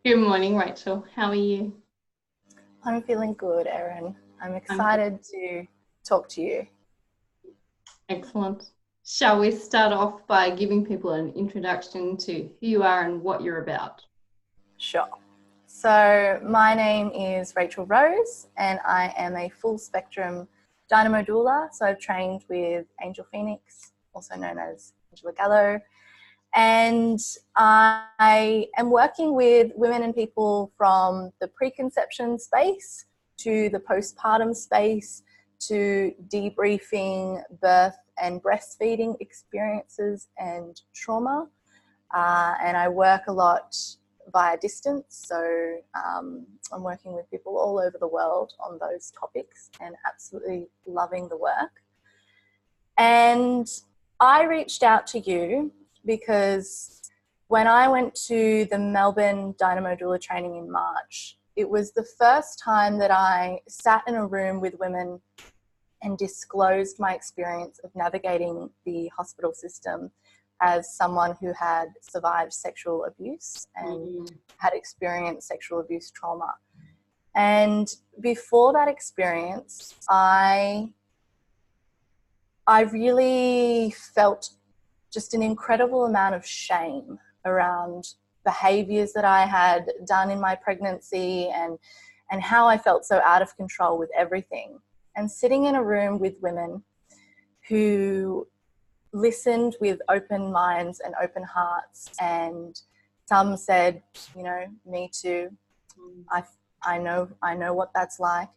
Good morning, Rachel. How are you? I'm feeling good, Erin. I'm I'm good. excited to talk to you. Excellent. Shall we start off by giving people an introduction to who you are and what you're about? Sure. So, my name is Rachael Rose, and I am a full spectrum Dynamo doula. So, I've trained with Angel Phoenix, also known as Angela Gallo, and I am working with women and people from the preconception space to the postpartum space to debriefing birth and breastfeeding experiences and trauma. And I work a lot via distance, so I'm working with people all over the world on those topics and absolutely loving the work. And I reached out to you because when I went to the Melbourne Dynamo doula training in March, it was the first time that I sat in a room with women and disclosed my experience of navigating the hospital system as someone who had survived sexual abuse and had experienced sexual abuse trauma. And before that experience, I really felt just an incredible amount of shame around behaviors that I had done in my pregnancy and how I felt so out of control with everything. And sitting in a room with women who listened with open minds and open hearts, and some said, you know, me too. I know what that's like.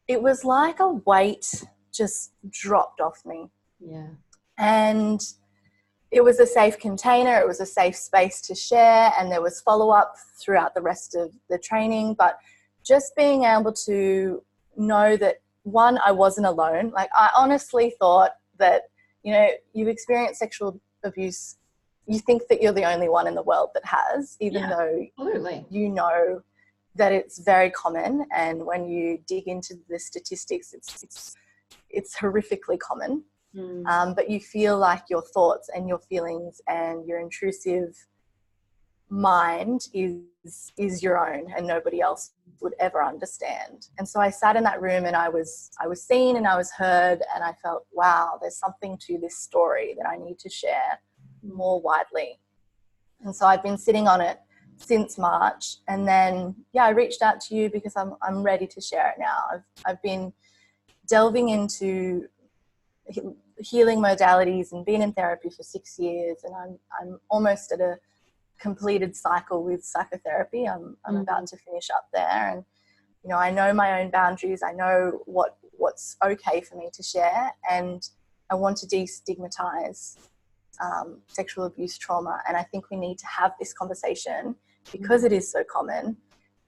It was like a weight just dropped off me. Yeah. And it was a safe container, it was a safe space to share, and there was follow-up throughout the rest of the training. But just being able to know that, one, I wasn't alone. Like, I honestly thought that, you know, you've experienced sexual abuse, you think that you're the only one in the world that has, even though Absolutely. you know that it's very common. And when you dig into the statistics, it's horrifically common. But you feel like your thoughts and your feelings and your intrusive mind is your own, and nobody else would ever understand. And so I sat in that room, and I was seen and I was heard, and I felt, wow, there's something to this story that I need to share more widely. And so I've been sitting on it since March, and then I reached out to you because I'm ready to share it now. I've been delving into healing modalities and been in therapy for 6 years, and I'm almost at a completed cycle with psychotherapy. I'm about to finish up there, and you know, I know my own boundaries. I know what's okay for me to share, and I want to destigmatize sexual abuse trauma. And I think we need to have this conversation because it is so common,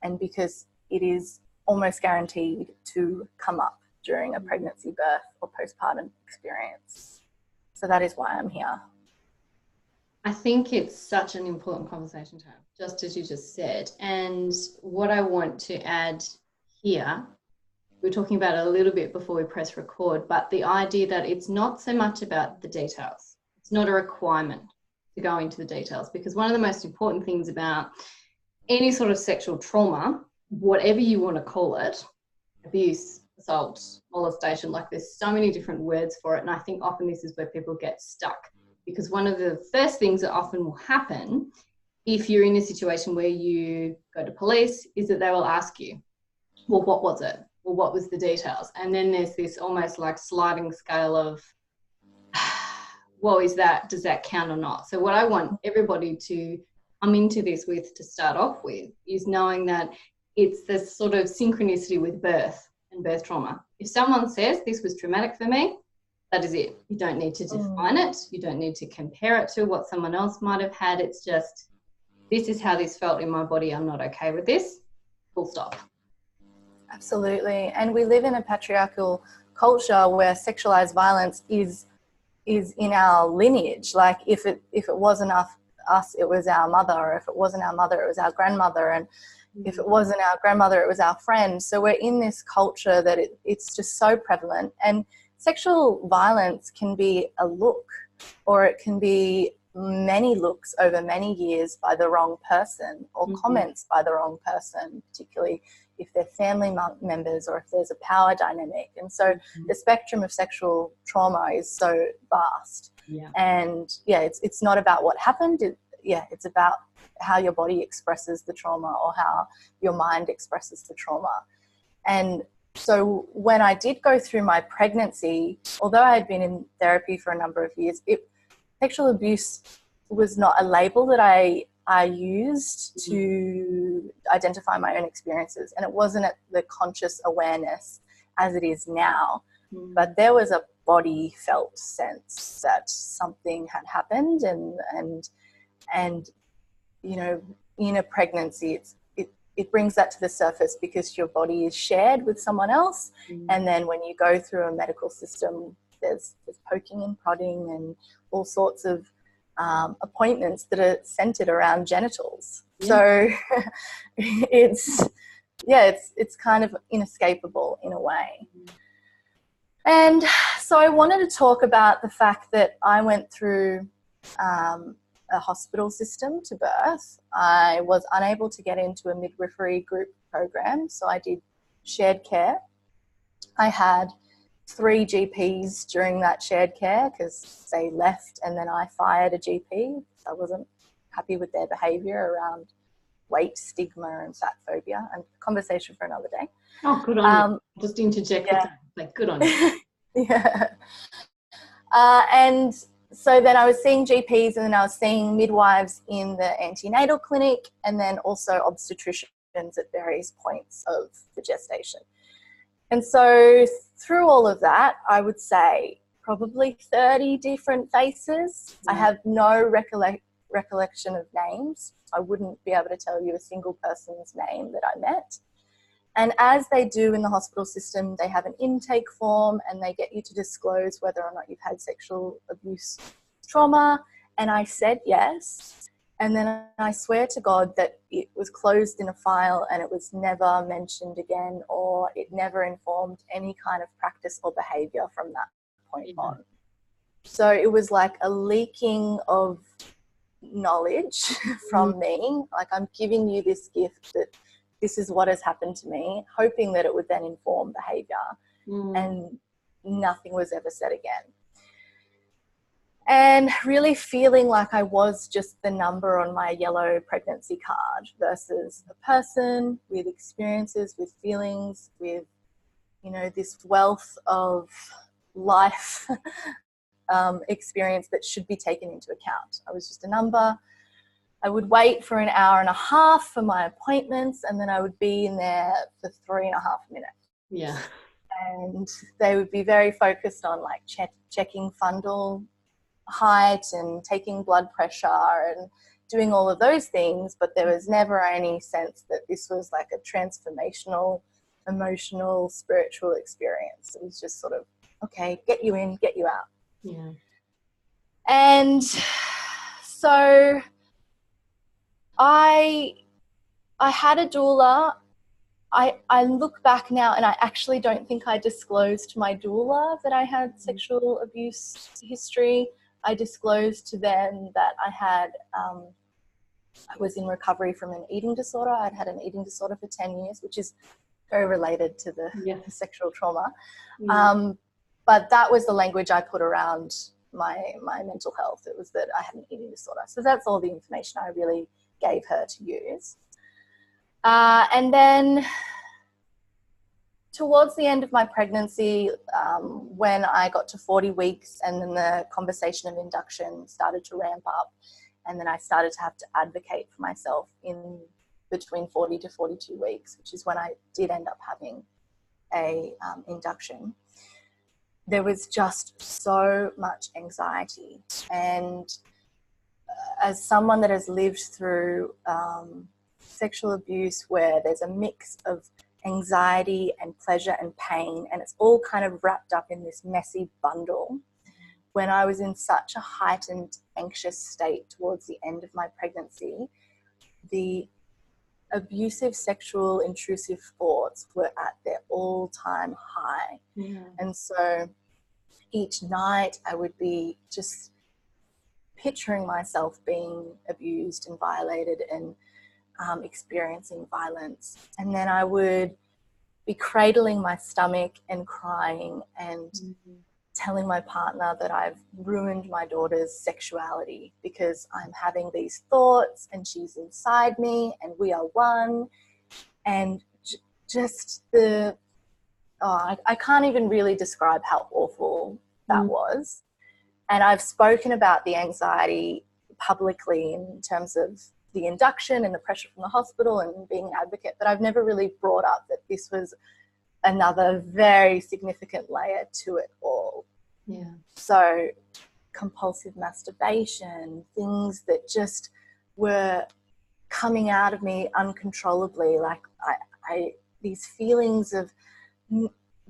and because it is almost guaranteed to come up during a pregnancy, birth, or postpartum experience. So that is why I'm here. I think it's such an important conversation to have, just as you just said. And what I want to add here, we were talking about it a little bit before we press record, but the idea that it's not so much about the details. It's not a requirement to go into the details, because one of the most important things about any sort of sexual trauma, whatever you want to call it, abuse, assault, molestation, like there's so many different words for it. And I think often this is where people get stuck, because one of the first things that often will happen if you're in a situation where you go to police is that they will ask you, well, what was it? Well, what was the details? And then there's this almost like sliding scale of, well, does that count or not? So what I want everybody to come into this with, to start off with, is knowing that it's this sort of synchronicity with birth and birth trauma. If someone says this was traumatic for me, that is it. You don't need to define it. You don't need to compare it to what someone else might have had. It's just, this is how this felt in my body. I'm not okay with this. Full stop. Absolutely. And we live in a patriarchal culture where sexualized violence is in our lineage. Like, if it wasn't us, it was our mother, or if it wasn't our mother, it was our grandmother, and if it wasn't our grandmother, it was our friend. So we're in this culture that it's just so prevalent. And sexual violence can be a look, or it can be many looks over many years by the wrong person, or comments by the wrong person, particularly if they're family members or if there's a power dynamic. And so the spectrum of sexual trauma is so vast. Yeah. And yeah, it's not about what happened. It's about how your body expresses the trauma or how your mind expresses the trauma. And so when I did go through my pregnancy, although I had been in therapy for a number of years, sexual abuse was not a label that I used to identify my own experiences. And it wasn't at the conscious awareness as it is now. But there was a body felt sense that something had happened, and you know, in a pregnancy, it brings that to the surface because your body is shared with someone else. And then when you go through a medical system, there's poking and prodding and all sorts of appointments that are centered around genitals. So it's kind of inescapable in a way. And so I wanted to talk about the fact that I went through a hospital system to birth. I was unable to get into a midwifery group program, so I did shared care. I had 3 GPs during that shared care because they left, and then I fired a GP. I wasn't happy with their behaviour around weight, stigma and fat phobia, and conversation for another day. Oh, good on you. Just interject with that. Like, good on you. Yeah. And so then I was seeing GPs, and then I was seeing midwives in the antenatal clinic, and then also obstetricians at various points of the gestation. And so through all of that, I would say probably 30 different faces. I have no recollection of names. I wouldn't be able to tell you a single person's name that I met. And as they do in the hospital system, they have an intake form and they get you to disclose whether or not you've had sexual abuse trauma. And I said yes. And then I swear to God that it was closed in a file and it was never mentioned again, or it never informed any kind of practice or behaviour from that point on. So it was like a leaking of knowledge from me. Like, I'm giving you this gift that this is what has happened to me, hoping that it would then inform behaviour. And nothing was ever said again. And really feeling like I was just the number on my yellow pregnancy card versus a person with experiences, with feelings, with, you know, this wealth of life experience that should be taken into account. I was just a number. I would wait for an hour and a half for my appointments, and then I would be in there for 3.5 minutes. Yeah. And they would be very focused on like checking fundal height and taking blood pressure and doing all of those things, but there was never any sense that this was like a transformational, emotional, spiritual experience. It was just sort of, okay, get you in, get you out. Yeah. And so I had a doula. I look back now and I actually don't think I disclosed to my doula that I had sexual abuse history. I disclosed to them that I was in recovery from an eating disorder. I'd had an eating disorder for 10 years, which is very related to the sexual trauma. But that was the language I put around my mental health. It was that I had an eating disorder. So that's all the information I really gave her to use. And then towards the end of my pregnancy, when I got to 40 weeks and then the conversation of induction started to ramp up, and then I started to have to advocate for myself in between 40 to 42 weeks, which is when I did end up having a induction. There was just so much anxiety. And as someone that has lived through sexual abuse where there's a mix of anxiety and pleasure and pain, and it's all kind of wrapped up in this messy bundle, when I was in such a heightened, anxious state towards the end of my pregnancy, the abusive, sexual, intrusive thoughts were at their all-time high. And so each night I would be just picturing myself being abused and violated and experiencing violence. And then I would be cradling my stomach and crying and telling my partner that I've ruined my daughter's sexuality because I'm having these thoughts and she's inside me and we are one. And just I can't even really describe how awful that was. And I've spoken about the anxiety publicly in terms of the induction and the pressure from the hospital and being an advocate, but I've never really brought up that this was another very significant layer to it all. Yeah. So compulsive masturbation, things that just were coming out of me uncontrollably, like I these feelings of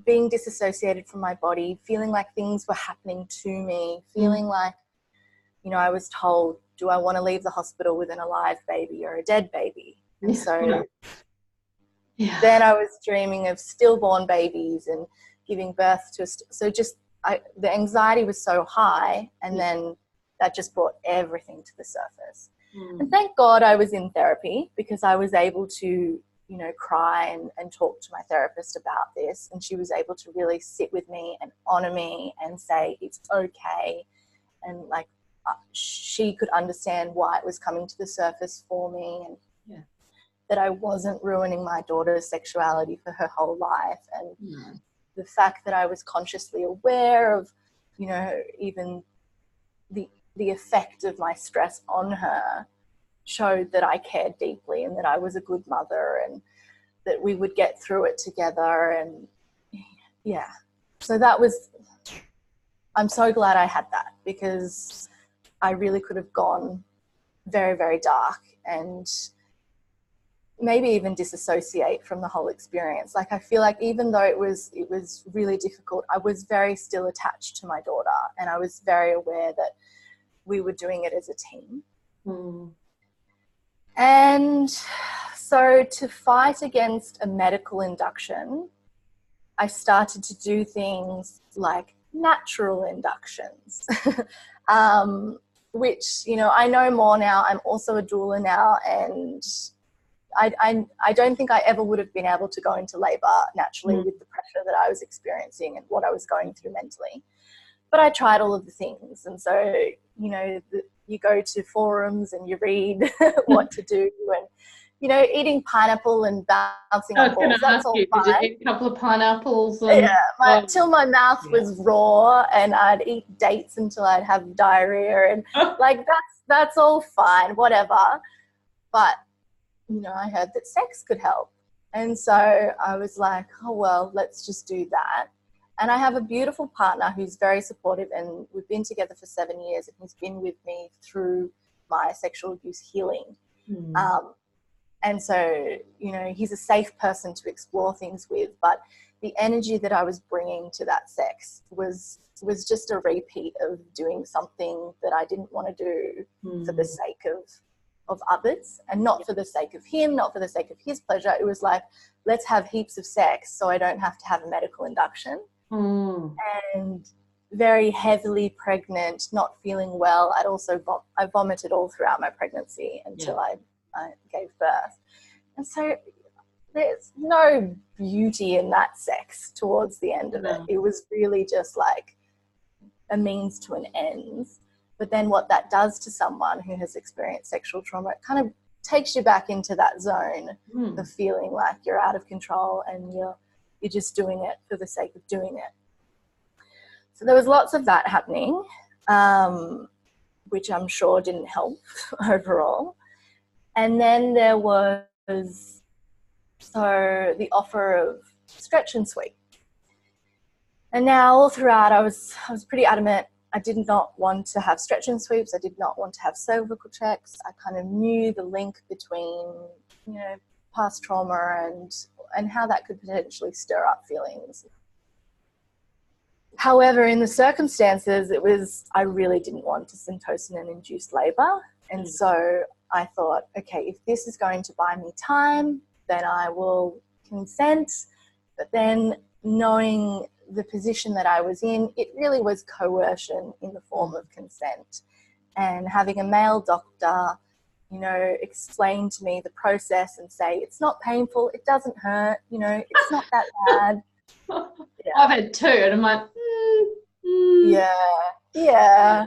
being disassociated from my body, feeling like things were happening to me, feeling like, you know, I was told, do I want to leave the hospital with an alive baby or a dead baby? And so then I was dreaming of stillborn babies and giving birth to so just the anxiety was so high, and then that just brought everything to the surface. And thank God I was in therapy, because I was able to, you know, cry and talk to my therapist about this, and she was able to really sit with me and honor me and say it's okay, and like she could understand why it was coming to the surface for me, and that I wasn't ruining my daughter's sexuality for her whole life. And the fact that I was consciously aware of, you know, even the effect of my stress on her showed that I cared deeply and that I was a good mother and that we would get through it together. And so that was, I'm so glad I had that, because I really could have gone very, very dark and maybe even disassociate from the whole experience. Like, I feel like even though it was really difficult, I was very still attached to my daughter, and I was very aware that we were doing it as a team. And so to fight against a medical induction, I started to do things like natural inductions, which, you know, I know more now. I'm also a doula now, and I don't think I ever would have been able to go into labour naturally with the pressure that I was experiencing and what I was going through mentally. But I tried all of the things. And so, you know, you go to forums and you read what to do, and, you know, eating pineapple and bouncing on balls, that's all fine. Did you eat a couple of pineapples? Till my mouth was raw, and I'd eat dates until I'd have diarrhea, and like that's all fine, whatever. But, you know, I heard that sex could help. And so I was like, oh, well, let's just do that. And I have a beautiful partner who's very supportive, and we've been together for 7 years, and he's been with me through my sexual abuse healing. And so, you know, he's a safe person to explore things with, but the energy that I was bringing to that sex was just a repeat of doing something that I didn't want to do for the sake of others, and not for the sake of him, not for the sake of his pleasure. It was like, let's have heaps of sex so I don't have to have a medical induction. And very heavily pregnant, not feeling well. I vomited all throughout my pregnancy until I gave birth. And so there's no beauty in that sex towards the end of it. It was really just like a means to an end. But then what that does to someone who has experienced sexual trauma, it kind of takes you back into that zone of feeling like you're out of control and you're just doing it for the sake of doing it. So there was lots of that happening, which I'm sure didn't help overall. And then there was the offer of stretch and sweep. And now all throughout I was pretty adamant. I did not want to have stretch and sweeps. I did not want to have cervical checks. I kind of knew the link between, you know, past trauma and how that could potentially stir up feelings. However, in the circumstances, I really didn't want syntocin and induced labour. And so I thought, okay, if this is going to buy me time, then I will consent. But then, knowing the position that I was in, it really was coercion in the form of consent. and having a male doctor, you know, explain to me the process and say, it's not painful, it doesn't hurt, you know, it's not that bad. Yeah. I've had two and I'm like, Yeah.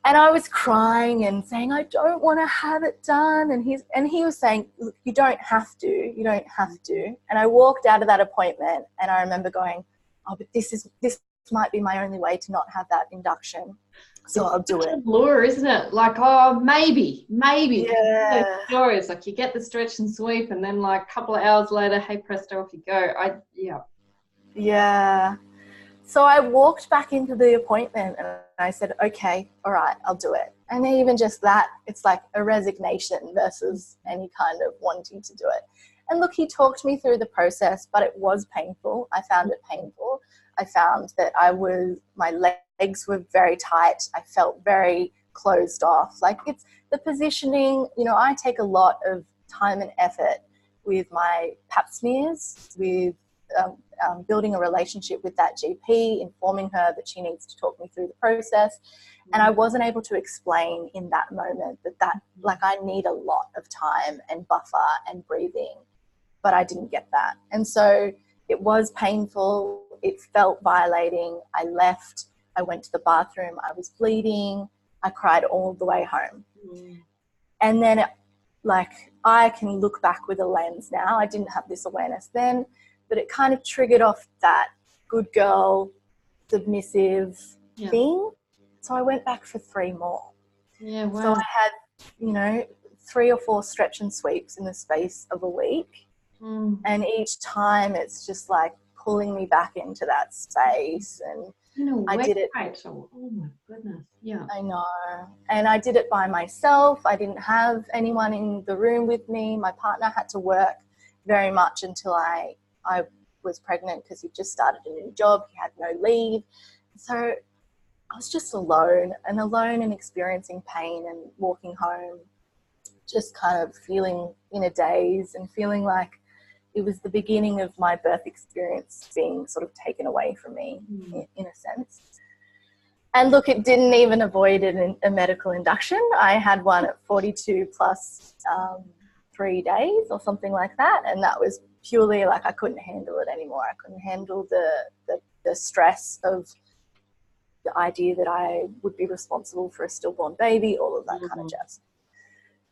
And I was crying and saying, I don't want to have it done. And he was saying, look, you don't have to. And I walked out of that appointment and I remember going, oh, but this might be my only way to not have that induction. So I'll do it. Lure, isn't it? Like, oh, maybe. Yeah. Stories like you get the stretch and sweep, and then like a couple of hours later, hey presto, off you go. Yeah. So I walked back into the appointment and I said, okay, all right, I'll do it. And even just that, it's like a resignation versus any kind of wanting to do it. And look, he talked me through the process, but it was painful. I found it painful. I found that my legs were very tight. I felt very closed off. Like, it's the positioning, you know, I take a lot of time and effort with my pap smears, with building a relationship with that GP, informing her that she needs to talk me through the process. And I wasn't able to explain in that moment that like I need a lot of time and buffer and breathing, but I didn't get that. And so it was painful. It felt violating. I left. I went to the bathroom. I was bleeding. I cried all the way home. And then I can look back with a lens now. I didn't have this awareness then, but it kind of triggered off that good girl, submissive thing. So I went back for 3 more. Yeah, wow. So I had, you know, 3 or 4 stretch and sweeps in the space of a week. And each time it's just like pulling me back into that space. And I did it. Rachel. Oh my goodness. Yeah. I know. And I did it by myself. I didn't have anyone in the room with me. My partner had to work very much until I was pregnant because he just started a new job. He had no leave. So I was just alone and experiencing pain and walking home, just kind of feeling in a daze and feeling like it was the beginning of my birth experience being sort of taken away from me in a sense. And look, it didn't even avoid a medical induction. I had one at 42 plus 3 days or something like that. And that was purely like I couldn't handle it anymore. I couldn't handle the stress of the idea that I would be responsible for a stillborn baby, all of that kind of jazz.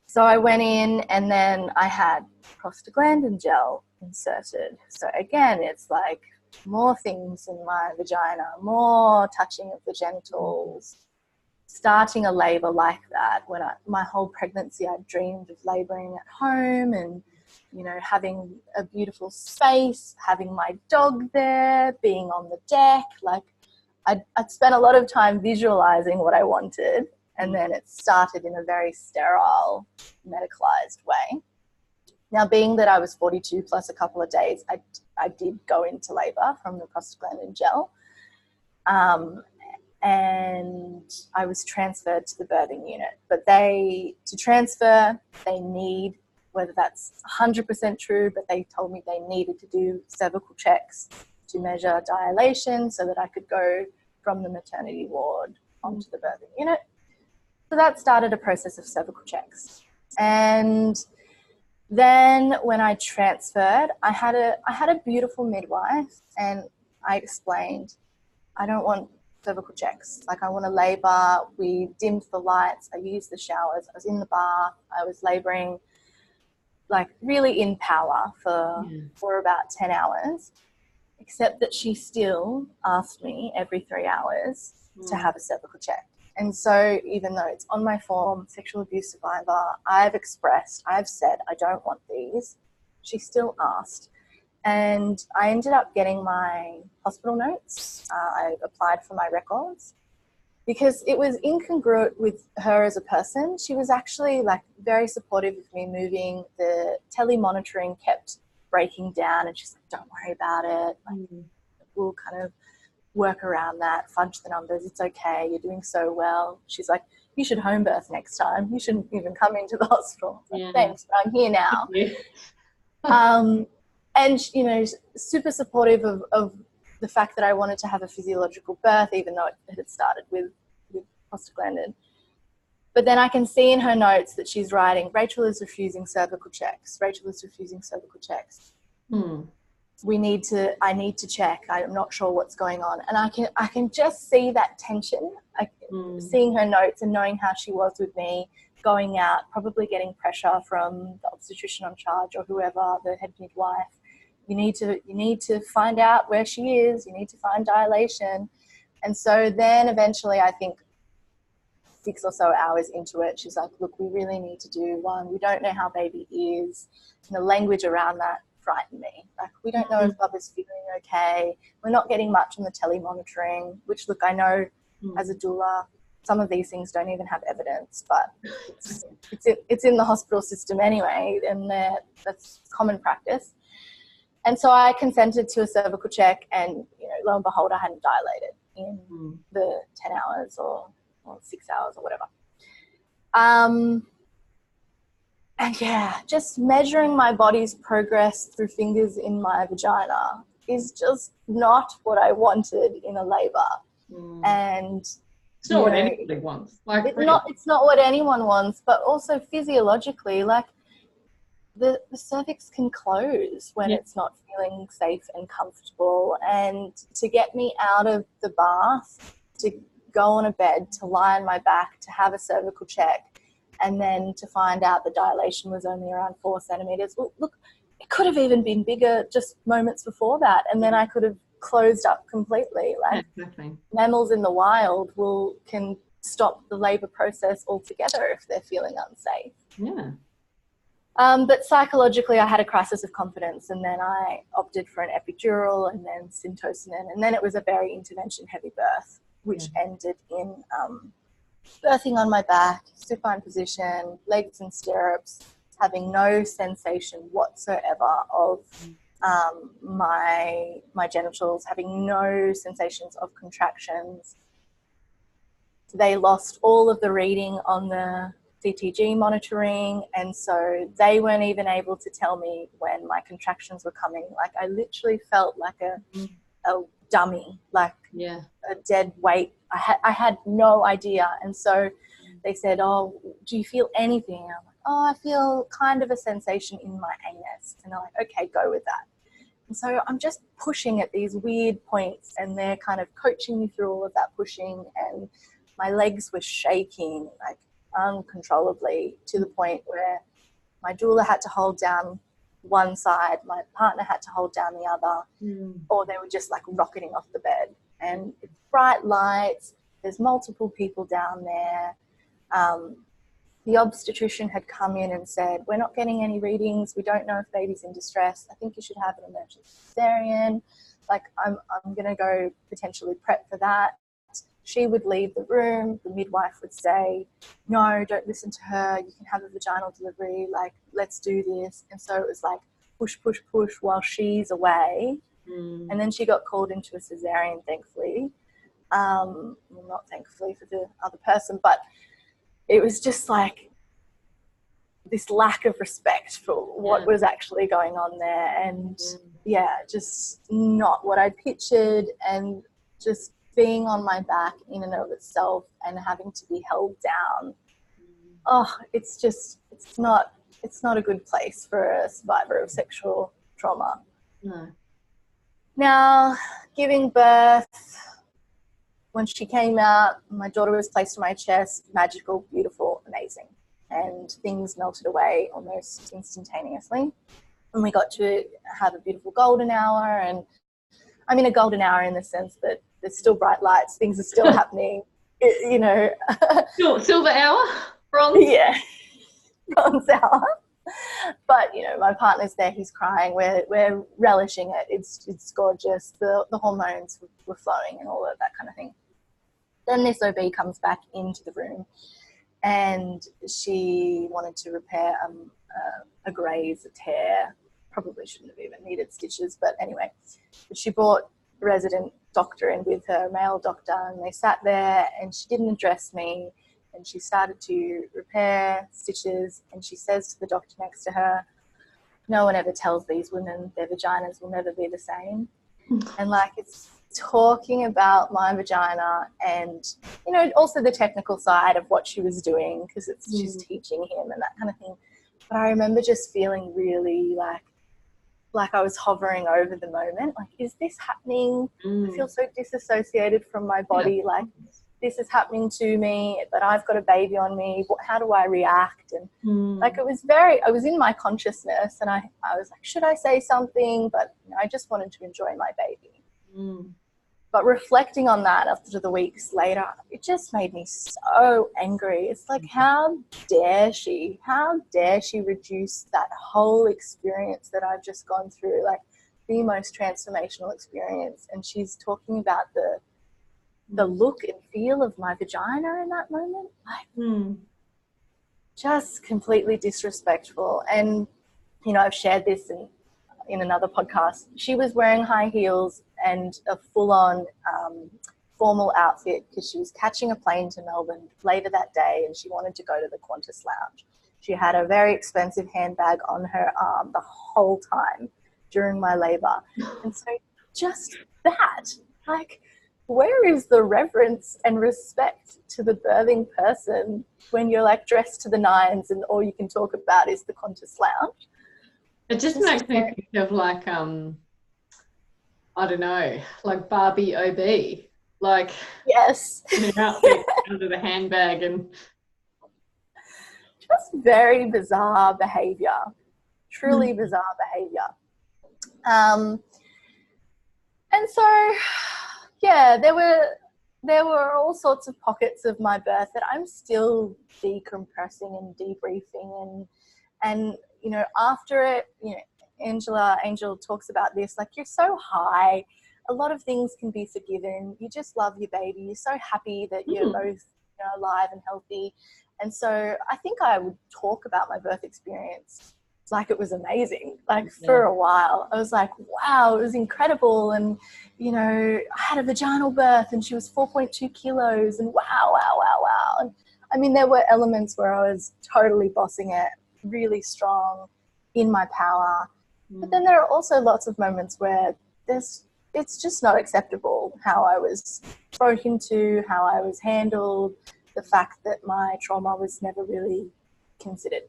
So I went in and then I had prostaglandin gel inserted. So again, it's like more things in my vagina, more touching of the genitals, starting a labor like that. When my whole pregnancy, I dreamed of laboring at home and, you know, having a beautiful space, having my dog there, being on the deck. Like I'd spent a lot of time visualizing what I wanted, and then it started in a very sterile, medicalized way. Now, being that I was 42 plus a couple of days, I did go into labor from the prostaglandin gel. And I was transferred to the birthing unit. But to transfer, they need, whether that's 100% true, but they told me they needed to do cervical checks to measure dilation so that I could go from the maternity ward onto the birthing unit. So that started a process of cervical checks. And then when I transferred, I had a beautiful midwife, and I explained, I don't want cervical checks. Like, I want to labor. We dimmed the lights. I used the showers. I was in the bath. I was laboring, like, really in power for about 10 hours, except that she still asked me every 3 hours to have a cervical check. And so even though it's on my form, sexual abuse survivor, I've said, I don't want these, she still asked. And I ended up getting my hospital notes. I applied for my records because it was incongruent with her as a person. She was actually like very supportive of me moving. The telemonitoring kept breaking down and she's like, don't worry about it. Like, we'll kind of work around that, fudge the numbers. It's okay. You're doing so well. She's like, you should home birth next time. You shouldn't even come into the hospital. Like, thanks, but I'm here now. And, you know, super supportive of the fact that I wanted to have a physiological birth, even though it had started with prostaglandin. But then I can see in her notes that she's writing, Rachael is refusing cervical checks. Rachael is refusing cervical checks. I need to check. I'm not sure what's going on. And I can just see that tension, seeing her notes and knowing how she was with me, going out, probably getting pressure from the obstetrician on charge or whoever, the head midwife. You need to find out where she is. You need to find dilation. And so then eventually, I think 6 or so hours into it, she's like, look, we really need to do one. We don't know how baby is. And the language around that frightened me. Like, we don't know if Bubba's feeling okay. We're not getting much on the telemonitoring, which, look, I know as a doula, some of these things don't even have evidence, but it's in the hospital system anyway, and that's common practice. And so I consented to a cervical check, and lo and behold, I hadn't dilated in the 10 hours or 6 hours or whatever. And yeah, just measuring my body's progress through fingers in my vagina is just not what I wanted in a labor. And it's not what anybody wants. Like, it's not what anyone wants, but also physiologically, like the cervix can close when it's not feeling safe and comfortable. And to get me out of the bath, to go on a bed, to lie on my back, to have a cervical check, and then to find out the dilation was only around 4 centimeters. Well, look, it could have even been bigger just moments before that, and then I could have closed up completely. Like, mammals in the wild can stop the labor process altogether if they're feeling unsafe. Yeah. But psychologically, I had a crisis of confidence, and then I opted for an epidural and then syntocinon, and then it was a very intervention-heavy birth, which ended in birthing on my back, supine position, legs in stirrups, having no sensation whatsoever of my genitals, having no sensations of contractions. They lost all of the reading on the CTG monitoring, and so they weren't even able to tell me when my contractions were coming. Like, I literally felt like a dummy, like a dead weight. I had no idea. And so they said, oh, do you feel anything? And I'm like, oh, I feel kind of a sensation in my anus. And they're like, okay, go with that. And so I'm just pushing at these weird points, and they're kind of coaching me through all of that pushing, and my legs were shaking like uncontrollably, to the point where my doula had to hold down one side, my partner had to hold down the other, or they were just like rocketing off the bed. And it's bright lights, there's multiple people down there. The obstetrician had come in and said, we're not getting any readings, we don't know if baby's in distress, I think you should have an emergency cesarean. Like, I'm going to go potentially prep for that. She would leave the room, the midwife would say, no, don't listen to her, you can have a vaginal delivery, like, let's do this. And so it was like push, push, push while she's away. And then she got called into a cesarean, thankfully. Well, not thankfully for the other person, but it was just like this lack of respect for what was actually going on there. And just not what I'd pictured, and just being on my back in and of itself and having to be held down. Oh, it's not a good place for a survivor of sexual trauma. No. Now, giving birth, when she came out, my daughter was placed on my chest, magical, beautiful, amazing. And things melted away almost instantaneously. And we got to have a beautiful golden hour. And I mean a golden hour in the sense that there's still bright lights, things are still happening, Silver hour? Bronze? Yeah, bronze hour. But, my partner's there, he's crying, we're relishing it, it's gorgeous, the hormones were flowing and all of that kind of thing. Then this OB comes back into the room, and she wanted to repair a graze, a tear, probably shouldn't have even needed stitches, but anyway. But she brought the resident doctor in with her, male doctor, and they sat there, and she didn't address me, and she started to repair stitches, and she says to the doctor next to her, no one ever tells these women their vaginas will never be the same. And like, it's talking about my vagina and, you know, also the technical side of what she was doing, because she's teaching him and that kind of thing. But I remember just feeling really like I was hovering over the moment. Like, is this happening? I feel so disassociated from my body. Like, this is happening to me, but I've got a baby on me. How do I react? And like, I was in my consciousness, and I was like, should I say something? But you know, I just wanted to enjoy my baby. But reflecting on that after the weeks later, it just made me so angry. It's like, how dare she reduce that whole experience that I've just gone through, like the most transformational experience. And she's talking about the look and feel of my vagina in that moment. Like, just completely disrespectful. And, you know, I've shared this in another podcast. She was wearing high heels and a full-on formal outfit because she was catching a plane to Melbourne later that day, and she wanted to go to the Qantas lounge. She had a very expensive handbag on her arm the whole time during my labor. And so just that, like, where is the reverence and respect to the birthing person when you're like dressed to the nines and all you can talk about is the Qantas lounge? It just makes me think of like, I don't know, like Barbie OB, like, yes, in an outfit under the handbag, and just very bizarre behavior, truly bizarre behavior. And so, yeah, there were all sorts of pockets of my birth that I'm still decompressing and debriefing, and you know, after it, you know, Angel talks about this, like, you're so high, a lot of things can be forgiven. You just love your baby. You're so happy that you're both, you know, alive and healthy. And so I think I would talk about my birth experience like it was amazing. Like, for a while, I was like, wow, it was incredible. And, you know, I had a vaginal birth and she was 4.2 kilos and wow. And I mean, there were elements where I was totally bossing it, really strong, in my power. But then there are also lots of moments where it's just not acceptable how I was spoken to, how I was handled, the fact that my trauma was never really considered.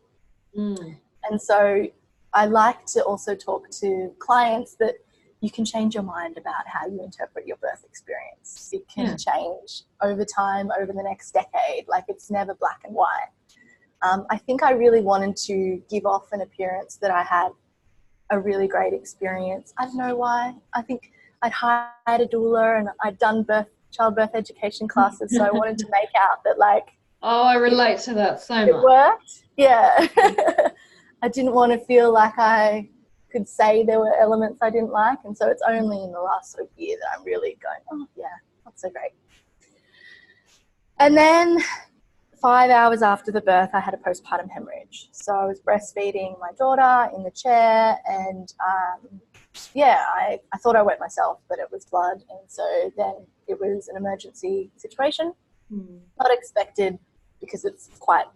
And so I like to also talk to clients that you can change your mind about how you interpret your birth experience. It can change over time, over the next decade. Like, it's never black and white. I think I really wanted to give off an appearance that I had a really great experience. I don't know why. I think I'd hired a doula and I'd done childbirth education classes, so I wanted to make out that, like, oh, I relate to that so much. It worked. Yeah. I didn't want to feel like I could say there were elements I didn't like, and so it's only in the last sort of year that I'm really going, oh yeah, that's so great. And then 5 hours after the birth, I had a postpartum hemorrhage. So I was breastfeeding my daughter in the chair, and I thought I wet myself, but it was blood. And so then it was an emergency situation, not expected because it's quite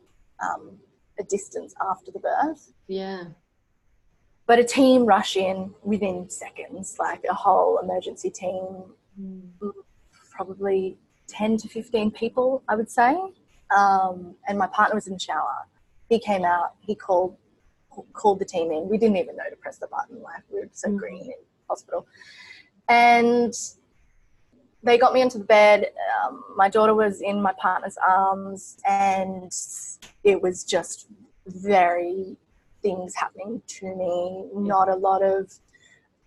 a distance after the birth. Yeah. But a team rush in within seconds, like a whole emergency team, probably 10 to 15 people, I would say. And my partner was in the shower. He came out, he called the team in. We didn't even know to press the button, like, we were so green in hospital. And they got me into the bed. My daughter was in my partner's arms, and it was just very things happening to me, not a lot of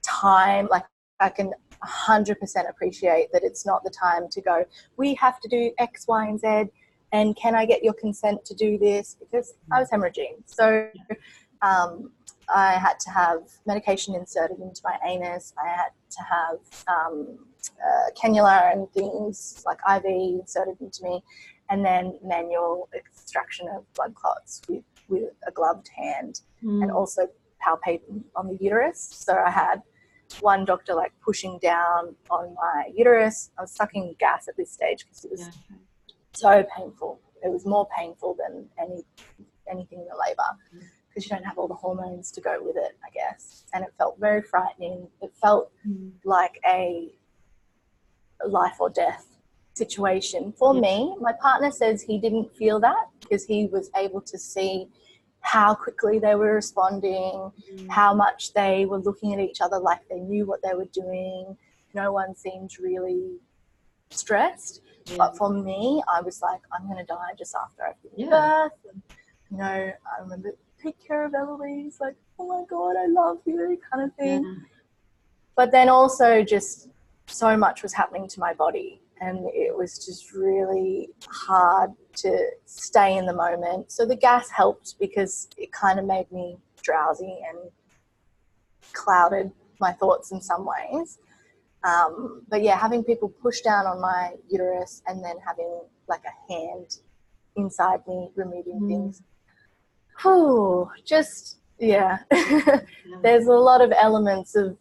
time. Like, I can 100% appreciate that it's not the time to go, we have to do X, Y, and Z, and can I get your consent to do this? Because I was hemorrhaging. So I had to have medication inserted into my anus. I had to have cannula and things like IV inserted into me, and then manual extraction of blood clots with a gloved hand, and also palpating on the uterus. So I had one doctor like pushing down on my uterus. I was sucking gas at this stage because it was so painful. It was more painful than anything in the labour, because you don't have all the hormones to go with it, I guess. And it felt very frightening. It felt like a life or death situation. For me, my partner says he didn't feel that because he was able to see how quickly they were responding, how much they were looking at each other like they knew what they were doing. No one seemed really stressed. But for me, I was like, I'm going to die just after I've given birth. And, you know, I remember, take care of Eloise, like, oh my God, I love you, kind of thing. But then also just so much was happening to my body, and it was just really hard to stay in the moment. So the gas helped because it kind of made me drowsy and clouded my thoughts in some ways. But yeah, having people push down on my uterus and then having like a hand inside me removing things. There's a lot of elements of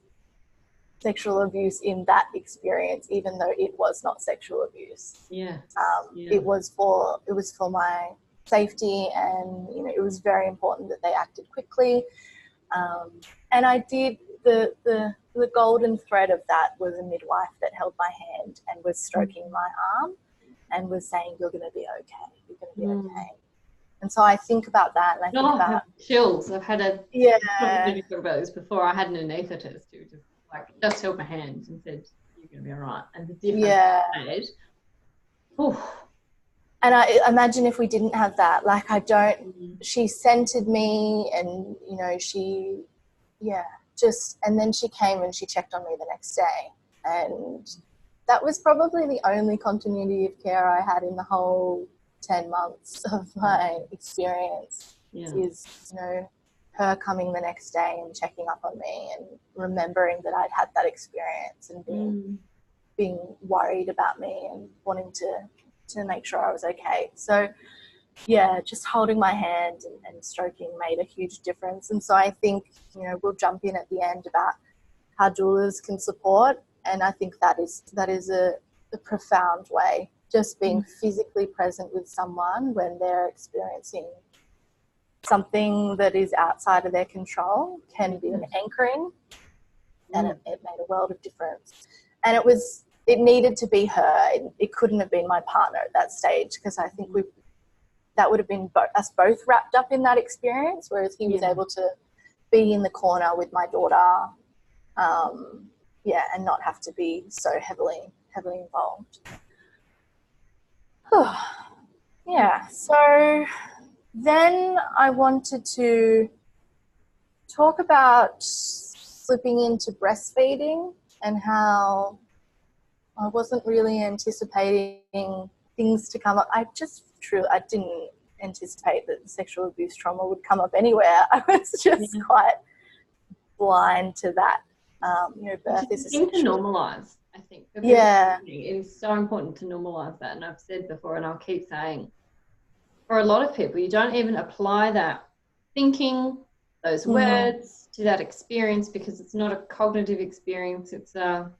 sexual abuse in that experience, even though it was not sexual abuse. It was for my safety, and you know, it was very important that they acted quickly. And I did the golden thread of that was a midwife that held my hand and was stroking my arm and was saying, "You're going to be okay. You're going to be okay." And so I think about that, and I think about chills. I've had a talked about this before. I had an anaesthetist who just held my hand and said, "You're going to be all right." And the difference made. And I imagine if we didn't have that, like she scented me, and you know, and then she came and she checked on me the next day, and that was probably the only continuity of care I had in the whole 10 months of my experience. Is, you know, her coming the next day and checking up on me and remembering that I'd had that experience and being worried about me and wanting to make sure I was okay. So yeah, just holding my hand and stroking made a huge difference. And so I think, you know, we'll jump in at the end about how doulas can support, and I think that is a profound way, just being physically present with someone when they're experiencing something that is outside of their control can be an anchoring, and it made a world of difference. And it needed to be her. It couldn't have been my partner at that stage, because I think that would have been us both wrapped up in that experience, whereas he was able to be in the corner with my daughter, and not have to be so heavily involved. So then I wanted to talk about slipping into breastfeeding and how I wasn't really anticipating things to come up. I didn't anticipate that the sexual abuse trauma would come up anywhere. I was just quite blind to that. You know, birth is essential. To normalise, I think. It is so important to normalise that. And I've said before, and I'll keep saying, for a lot of people, you don't even apply that thinking, those words to that experience, because it's not a cognitive experience, it's a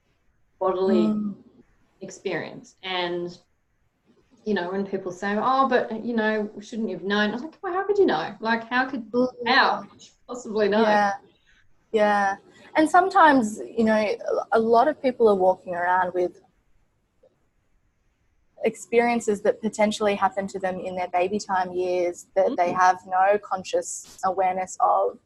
bodily experience. And you know, when people say, "Oh, but you know, shouldn't you have known?" I was like, "Well, how could you know? Like, how could you possibly know?" Yeah. And sometimes, you know, a lot of people are walking around with experiences that potentially happen to them in their baby time years that they have no conscious awareness of.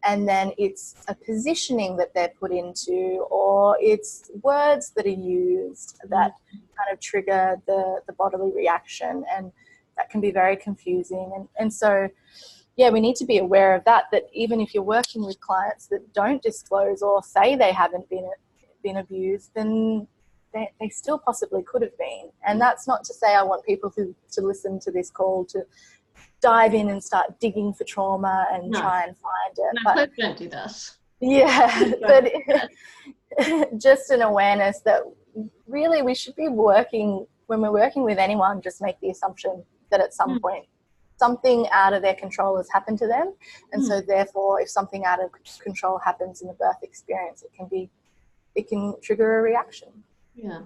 And then it's a positioning that they're put into, or it's words that are used that kind of trigger the bodily reaction, and that can be very confusing. And so, yeah, we need to be aware of that even if you're working with clients that don't disclose or say they haven't been abused, then they still possibly could have been. And that's not to say I want people to listen to this call to dive in and start digging for trauma and try and find it. No, please don't do that. Yeah, but just an awareness that really we should be working, when we're working with anyone, just make the assumption that at some point something out of their control has happened to them. And so therefore, if something out of control happens in the birth experience, it can trigger a reaction. Yeah.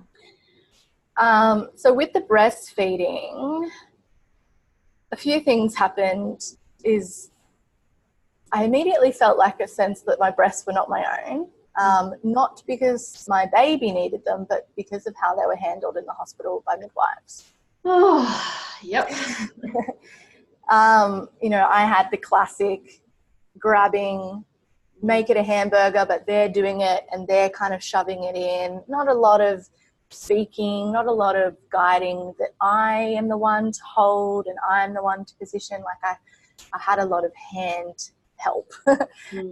So with the breastfeeding, a few things happened. I immediately felt like a sense that my breasts were not my own. not because my baby needed them, but because of how they were handled in the hospital by midwives. Oh, yep. You know, I had the classic grabbing, make it a hamburger, but they're doing it and they're kind of shoving it in. Not a lot of speaking, not a lot of guiding, that I am the one to hold and I'm the one to position. Like I had a lot of hand help.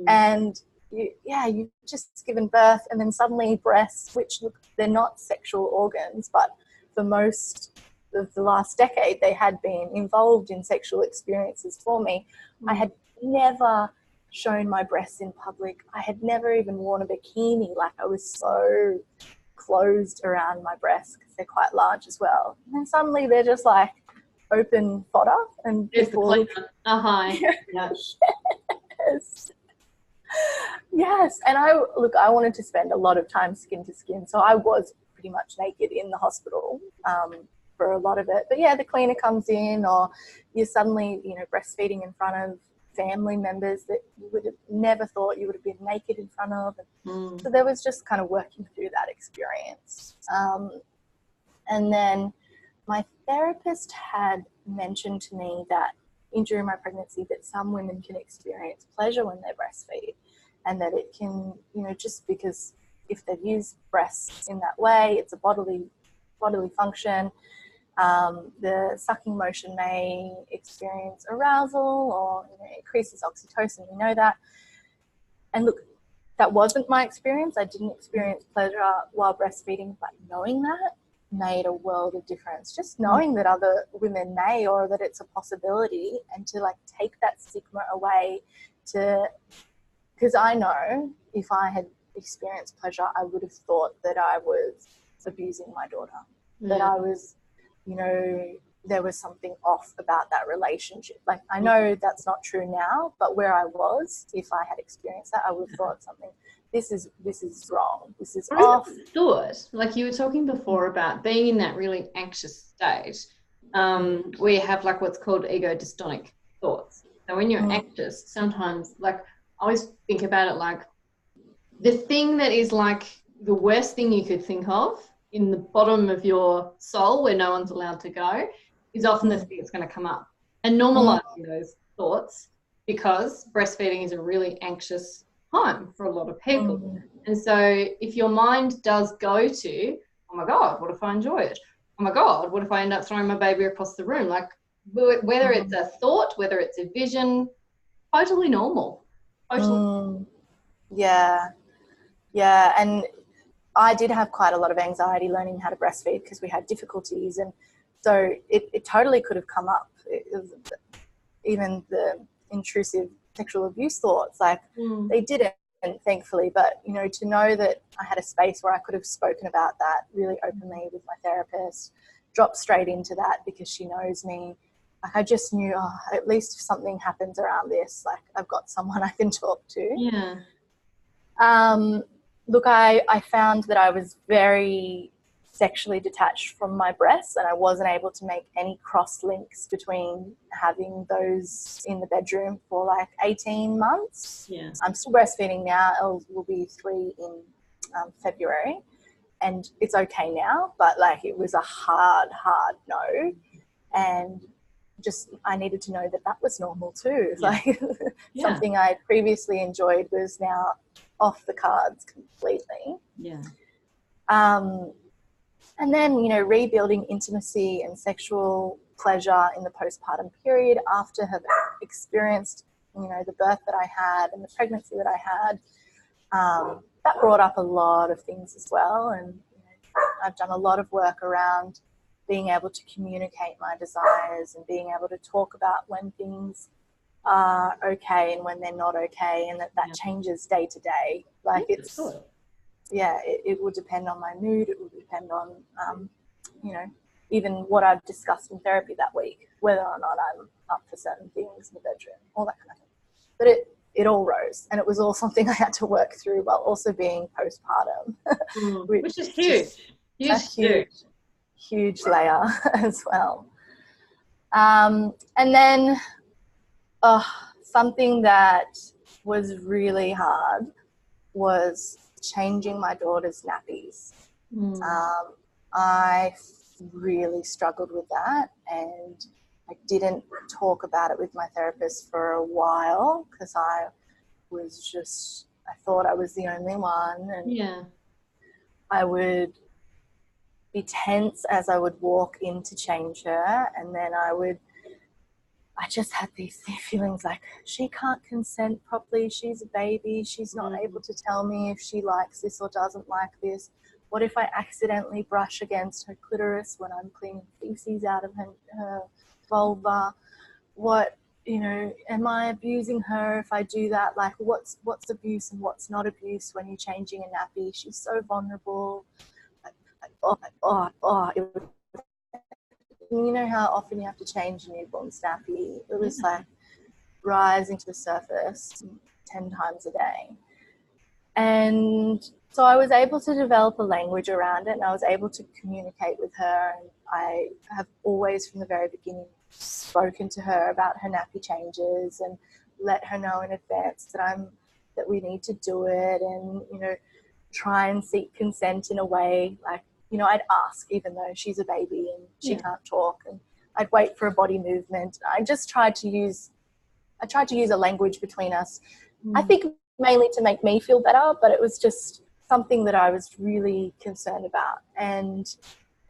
And you've just given birth, and then suddenly breasts, which look, they're not sexual organs, but for most of the last decade they had been involved in sexual experiences for me. I had never shown my breasts in public. I had never even worn a bikini. Like, I was so closed around my breasts because they're quite large as well. And then suddenly they're just like open fodder, and people hi. Yes. Yes. And I wanted to spend a lot of time skin to skin, so I was pretty much naked in the hospital for a lot of it. But yeah, the cleaner comes in, or you're suddenly, you know, breastfeeding in front of family members that you would have never thought you would have been naked in front of. So there was just kind of working through that experience. And then my therapist had mentioned to me that during my pregnancy that some women can experience pleasure when they breastfeed, and that it can, you know, just because if they've used breasts in that way, it's a bodily function. The sucking motion may experience arousal, or, you know, increases oxytocin. We know that. And look, that wasn't my experience. I didn't experience pleasure while breastfeeding, but knowing that made a world of difference. Just knowing that other women may, or that it's a possibility, and to like take that stigma away, because I know if I had experienced pleasure, I would have thought that I was abusing my daughter, that I was, you know, there was something off about that relationship. Like, I know that's not true now, but where I was, if I had experienced that, I would have thought something, this is wrong, this is off. Thought, like you were talking before about being in that really anxious state, where you have like what's called ego dystonic thoughts. So when you're anxious, sometimes, like, I always think about it like the thing that is like the worst thing you could think of in the bottom of your soul, where no one's allowed to go, is often the thing that's going to come up. And normalizing those thoughts, because breastfeeding is a really anxious time for a lot of people. And so if your mind does go to, oh my God, what if I enjoy it? Oh my God, what if I end up throwing my baby across the room? Like, whether it's a thought, whether it's a vision, totally normal. Totally. Yeah. And I did have quite a lot of anxiety learning how to breastfeed because we had difficulties. And so it totally could have come up. Even the intrusive sexual abuse thoughts, like they didn't, thankfully. But, you know, to know that I had a space where I could have spoken about that really openly with my therapist, dropped straight into that because she knows me. Like, I just knew, at least if something happens around this, like, I've got someone I can talk to. Yeah. Look, I found that I was very sexually detached from my breasts, and I wasn't able to make any cross links between having those in the bedroom for like 18 months. Yeah. I'm still breastfeeding now. Elle will be 3 in February, and it's okay now, but like, it was a hard no. And just, I needed to know that was normal too. Yeah. Like, something I previously enjoyed was now off the cards completely. Yeah. And then, you know, rebuilding intimacy and sexual pleasure in the postpartum period after having experienced, you know, the birth that I had and the pregnancy that I had, that brought up a lot of things as well. And, you know, I've done a lot of work around being able to communicate my desires and being able to talk about when things are okay and when they're not okay, and that changes day to day. Like, it's, it will depend on my mood. It will depend on, you know, even what I've discussed in therapy that week, whether or not I'm up for certain things in the bedroom, all that kind of thing. But it all rose, and it was all something I had to work through while also being postpartum. Which is huge. Huge layer as well. And then something that was really hard was changing my daughter's nappies. Mm. I really struggled with that, and I didn't talk about it with my therapist for a while because I thought I was the only one, and Yeah. I would be tense as I would walk in to change her, and then I just had these feelings like, she can't consent properly, she's a baby, she's not able to tell me if she likes this or doesn't like this. What if I accidentally brush against her clitoris when I'm cleaning feces out of her vulva? What, am I abusing her if I do that? Like, what's abuse and what's not abuse when you're changing a nappy? She's so vulnerable. It was, you know how often you have to change a newborn nappy? It was like rising to the surface 10 times a day. And so I was able to develop a language around it, and I was able to communicate with her. And I have always, from the very beginning, spoken to her about her nappy changes and let her know in advance that we need to do it, and, try and seek consent in a way like, I'd ask even though she's a baby and she can't talk, and I'd wait for a body movement. I tried to use a language between us. I think mainly to make me feel better, but it was just something that I was really concerned about. And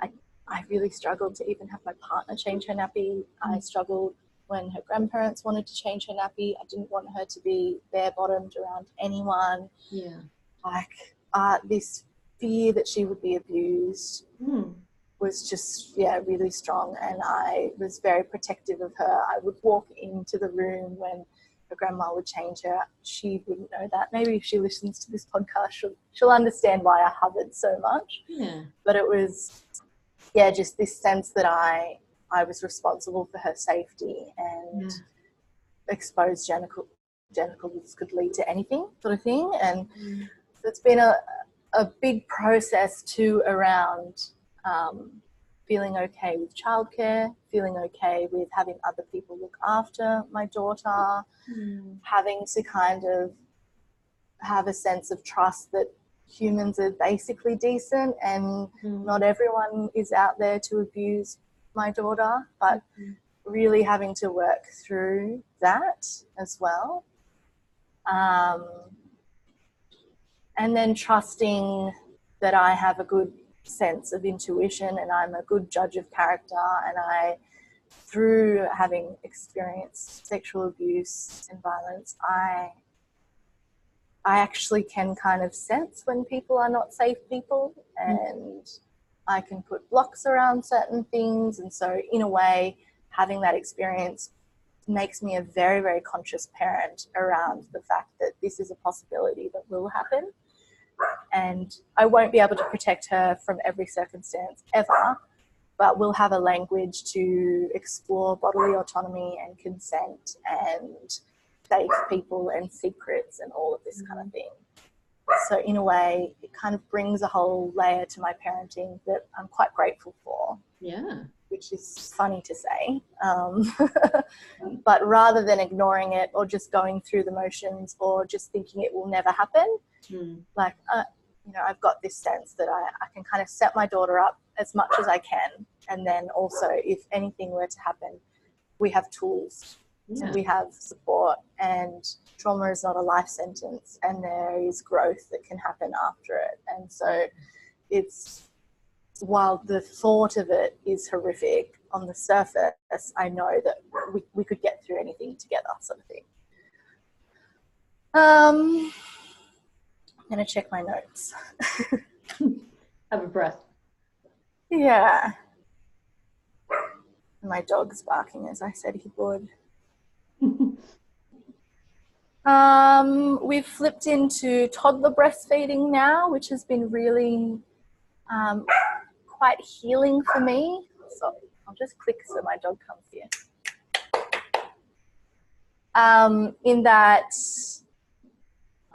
I really struggled to even have my partner change her nappy. I struggled when her grandparents wanted to change her nappy. I didn't want her to be bare bottomed around anyone. Yeah. Like this fear that she would be abused was just, really strong. And I was very protective of her. I would walk into the room when her grandma would change her. She wouldn't know that. Maybe if she listens to this podcast, she'll understand why I hovered so much. Yeah. But it was, just this sense that I was responsible for her safety, and exposed genitals could lead to anything, sort of thing. And so it's been a big process too around feeling okay with childcare, feeling okay with having other people look after my daughter, having to kind of have a sense of trust that humans are basically decent, and not everyone is out there to abuse my daughter, but really having to work through that as well. And then trusting that I have a good sense of intuition and I'm a good judge of character, and through having experienced sexual abuse and violence, I actually can kind of sense when people are not safe people, and I can put blocks around certain things. And so in a way, having that experience makes me a very, very conscious parent around the fact that this is a possibility that will happen. And I won't be able to protect her from every circumstance ever, but we'll have a language to explore bodily autonomy and consent and safe people and secrets and all of this kind of thing. So in a way, it kind of brings a whole layer to my parenting that I'm quite grateful for. Yeah. Which is funny to say. But rather than ignoring it or just going through the motions or just thinking it will never happen, like, I've got this sense that I can kind of set my daughter up as much as I can. And then also, if anything were to happen, we have tools. So we have support, and trauma is not a life sentence, and there is growth that can happen after it. And so while the thought of it is horrific, on the surface, I know that we could get through anything together, sort of thing. I'm going to check my notes. Have a breath. Yeah. My dog's barking as I said he would. We've flipped into toddler breastfeeding now, which has been really quite healing for me. So I'll just click so my dog comes here. In that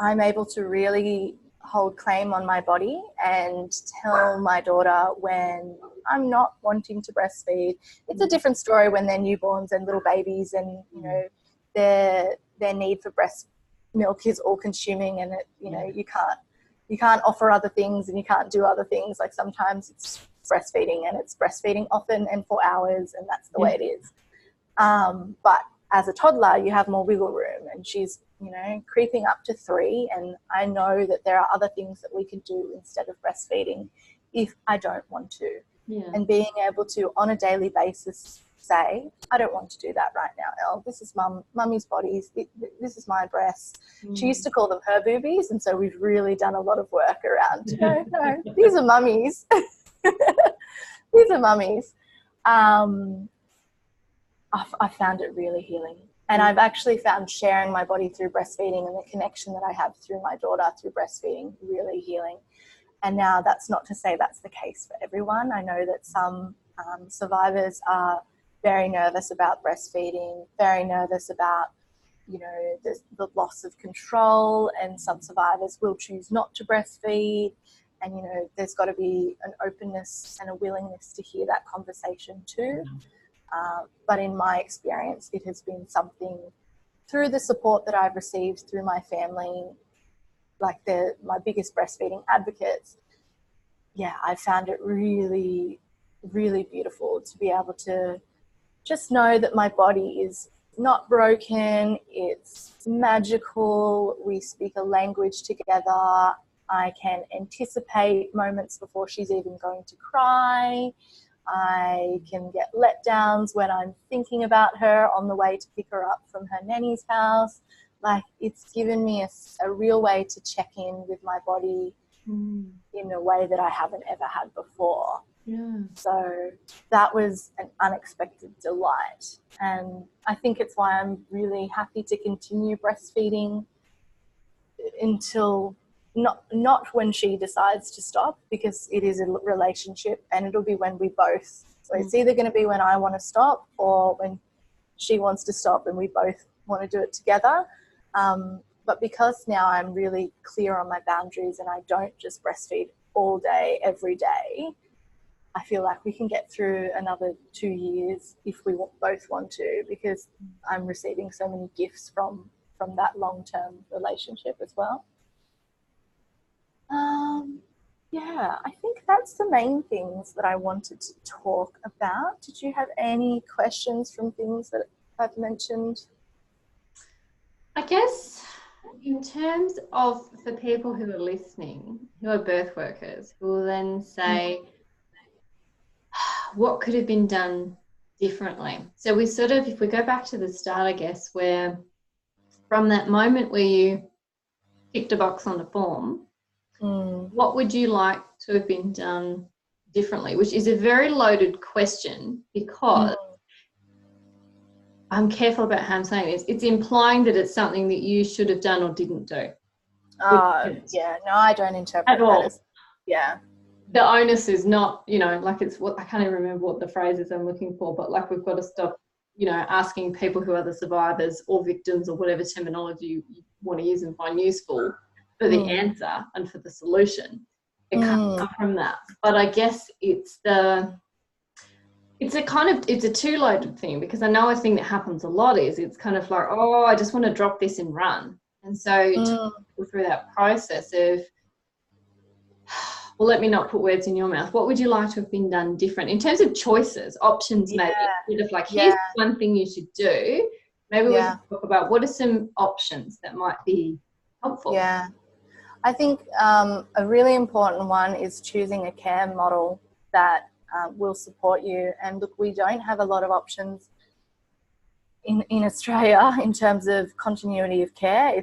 I'm able to really hold claim on my body and tell my daughter when I'm not wanting to breastfeed. It's a different story when they're newborns and little babies, and their need for breast milk is all consuming, and you can't you can't offer other things and you can't do other things. Like sometimes it's breastfeeding and it's breastfeeding often and for hours, and that's the way it is. But as a toddler, you have more wiggle room, and she's, you know, creeping up to 3. And I know that there are other things that we can do instead of breastfeeding if I don't want to. Yeah. And being able to, on a daily basis, say, I don't want to do that right now, Elle. This is mummy's bodies. This is my breasts. She used to call them her boobies, and so we've really done a lot of work around, no, these are mummies. These are mummies. I found it really healing. And I've actually found sharing my body through breastfeeding and the connection that I have through my daughter through breastfeeding really healing. And now that's not to say that's the case for everyone. I know that some survivors are very nervous about breastfeeding, very nervous about, you know, the loss of control, and some survivors will choose not to breastfeed. And, you know, there's got to be an openness and a willingness to hear that conversation too. But in my experience, it has been something through the support that I've received through my family, like my biggest breastfeeding advocates. Yeah, I found it really, really beautiful to be able to just know that my body is not broken, it's magical, we speak a language together, I can anticipate moments before she's even going to cry, I can get letdowns when I'm thinking about her on the way to pick her up from her nanny's house. Like, it's given me a real way to check in with my body in a way that I haven't ever had before. Yeah. So that was an unexpected delight. And I think it's why I'm really happy to continue breastfeeding until not when she decides to stop, because it is a relationship, and it'll be when we both, so it's either going to be when I want to stop or when she wants to stop and we both want to do it together. But because now I'm really clear on my boundaries and I don't just breastfeed all day, every day, I feel like we can get through another 2 years if we both want to, because I'm receiving so many gifts from that long-term relationship as well. Yeah, I think that's the main things that I wanted to talk about. Did you have any questions from things that I've mentioned? I guess in terms of, for people who are listening, who are birth workers, who will then say, what could have been done differently? So we sort of, if we go back to the start, I guess, where from that moment where you ticked a box on the form, what would you like to have been done differently? Which is a very loaded question, because I'm careful about how I'm saying this. It's implying that it's something that you should have done or didn't do. Yeah, no, I don't interpret at all. that as, yeah. The onus is not, you know, like it's what, I can't even remember what the phrase is I'm looking for, but like we've got to stop, you know, asking people who are the survivors or victims or whatever terminology you want to use and find useful for the answer and for the solution. It can't come from that. But I guess it's a two-loaded thing, because I know a thing that happens a lot is it's kind of like, oh, I just want to drop this and run. And so through that process of, well, let me not put words in your mouth. What would you like to have been done different in terms of choices, options, maybe? Sort of like, here's one thing you should do. Maybe we can talk about what are some options that might be helpful. Yeah. I think a really important one is choosing a care model that will support you. And look, we don't have a lot of options in Australia in terms of continuity of care.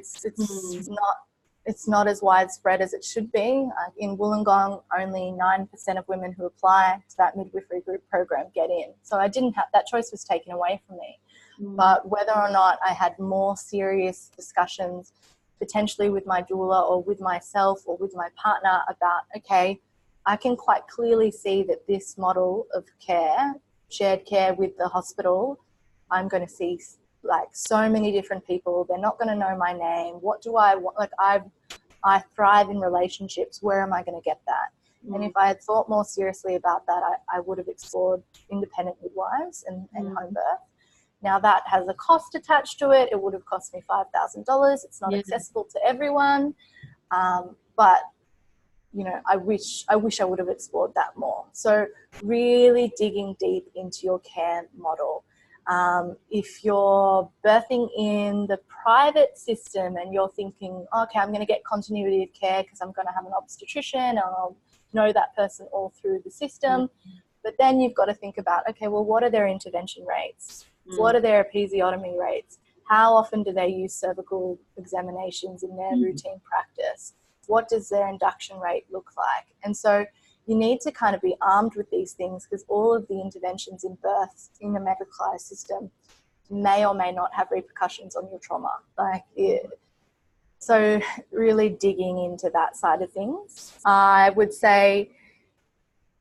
It's not as widespread as it should be. In Wollongong, only 9% of women who apply to that midwifery group program get in. So I didn't have, that choice was taken away from me. But whether or not I had more serious discussions, potentially with my doula or with myself or with my partner about, okay, I can quite clearly see that this model of care, shared care with the hospital, I'm going to see like so many different people. They're not going to know my name. What do I want? Like I thrive in relationships. Where am I going to get that? And if I had thought more seriously about that, I would have explored independent midwives and home birth. Now that has a cost attached to it. It would have cost me $5,000. It's not accessible to everyone. But you know, I wish I would have explored that more. So really digging deep into your care model. If you're birthing in the private system and you're thinking, okay, I'm going to get continuity of care because I'm going to have an obstetrician and I'll know that person all through the system. But then you've got to think about, okay, well, what are their intervention rates? What are their episiotomy rates? How often do they use cervical examinations in their routine practice? What does their induction rate look like? And so you need to kind of be armed with these things, because all of the interventions in births in the medicalised system may or may not have repercussions on your trauma. So really digging into that side of things. I would say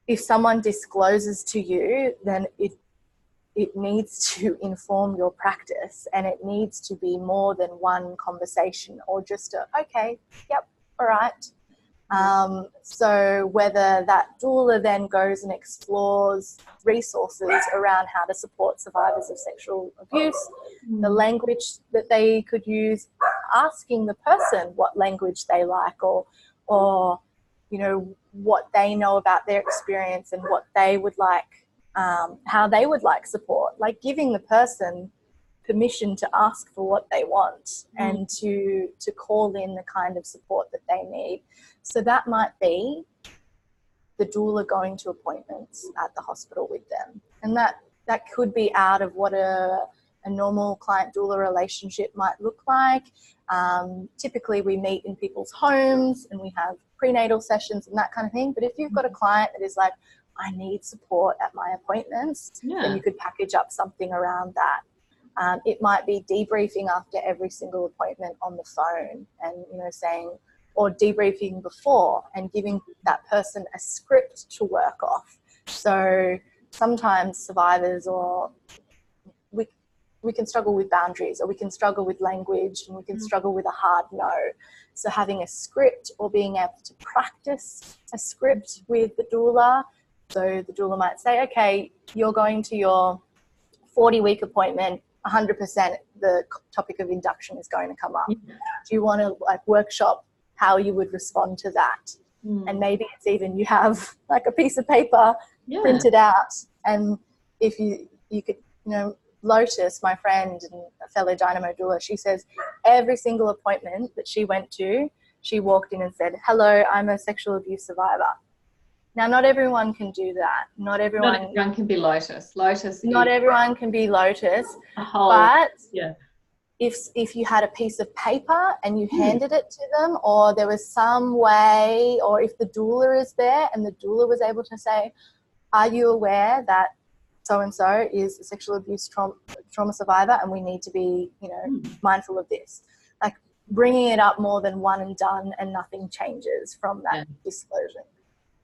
if someone discloses to you, then it needs to inform your practice, and it needs to be more than one conversation or just okay, yep, all right. So whether that doula then goes and explores resources around how to support survivors of sexual abuse, the language that they could use, asking the person what language they like, or you know, what they know about their experience and what they would like, how they would like support, like giving the person permission to ask for what they want and to call in the kind of support that they need. So that might be the doula going to appointments at the hospital with them. And that could be out of what a normal client-doula relationship might look like. Typically we meet in people's homes and we have prenatal sessions and that kind of thing. But if you've got a client that is like, I need support at my appointments, then you could package up something around that. It might be debriefing after every single appointment on the phone, and, you know, saying, or debriefing before and giving that person a script to work off. So sometimes survivors, or we can struggle with boundaries, or we can struggle with language, and we can struggle with a hard no. So having a script, or being able to practice a script with the doula. So the doula might say, okay, you're going to your 40-week appointment, 100% the topic of induction is going to come up. Do you want to like workshop how you would respond to that? And maybe it's even you have like a piece of paper printed out, and if you could, you know, Lotus, my friend and a fellow Dynamo doula, she says every single appointment that she went to, she walked in and said, hello, I'm a sexual abuse survivor. Now, not everyone can do that. Not everyone can be Lotus. Not everyone can be Lotus. But if you had a piece of paper and you handed it to them, or there was some way, or if the doula is there and the doula was able to say, are you aware that so-and-so is a sexual abuse trauma survivor, and we need to be, you know, mindful of this. Like bringing it up more than one and done, and nothing changes from that disclosure.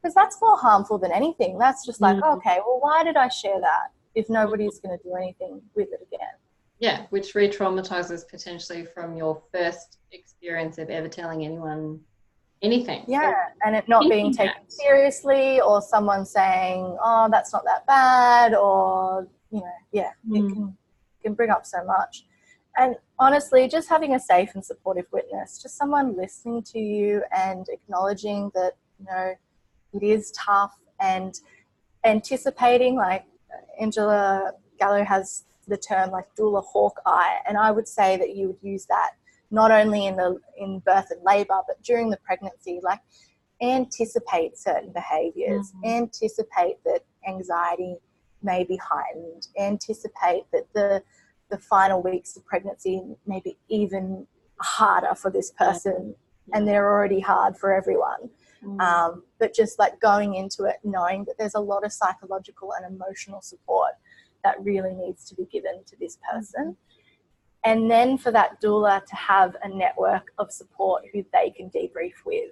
Because that's more harmful than anything. That's just like, okay, well, why did I share that if nobody's going to do anything with it again? Yeah, which re-traumatizes potentially from your first experience of ever telling anyone anything. Yeah, and it not being taken seriously, or someone saying, oh, that's not that bad, or, you know, it can bring up so much. And honestly, just having a safe and supportive witness, just someone listening to you and acknowledging that, you know, it is tough, and anticipating, like Angela Gallo has the term like doula hawk eye, and I would say that you would use that not only in birth and labor, but during the pregnancy. Like anticipate certain behaviors, anticipate that anxiety may be heightened, anticipate that the final weeks of pregnancy may be even harder for this person, and they're already hard for everyone. But just like going into it knowing that there's a lot of psychological and emotional support that really needs to be given to this person. And then for that doula to have a network of support who they can debrief with,